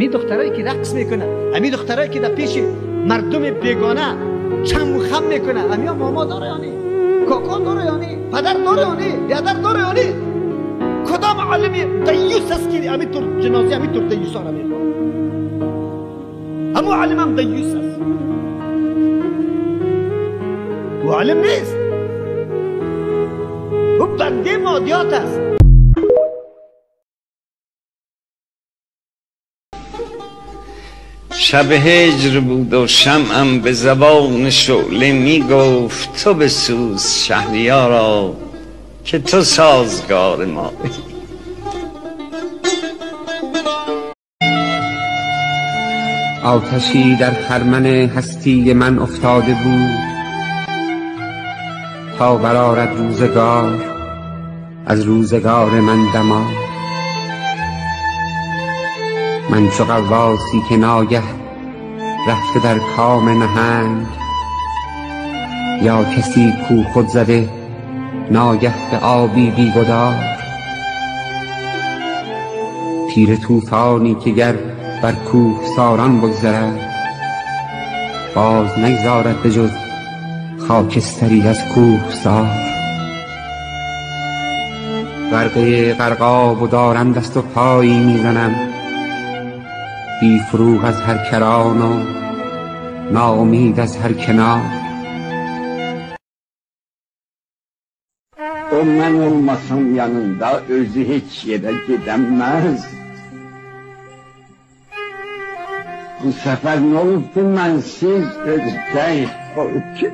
همین دخترایی که رقص میکنه، همین دخترایی که در پیش مردم بیگانه چم و خم میکنه، همین ماما داره یعنی، کاکا داره یعنی، پدر داره یعنی، بیادر داره یعنی. کدام عالمی دیوس است که همین طور جنازه همین طور دیوس ها را میخواه؟ همون عالم هم دیوس است، او عالم نیست، او بنده مادیات است. شب هجر بود و شمعم به زبان شعله می گفت تو بسوز شهریارا که تو سازگار ما. آتشی در خرمن هستی من افتاده بود تا برآرد روزگار از روزگار من دمار. من چو غواصی که ناگه رفته در کام نهنگ، یا کسی کو خود زده ناگه به آبی بیگدار. تیر طوفانی که گر بر کوهساران بگذرد، باز نگذارد به جز خاکستری از کوهسار. غرقه غرقاب و دارم دست و پایی میزنم، بی فروغ از هر کران و ناامید از هر kennar. O mən olmasam yanında özü heç yerə gedəməz. Bu səfər nə olubdu mənsiz özü zəif olub ki?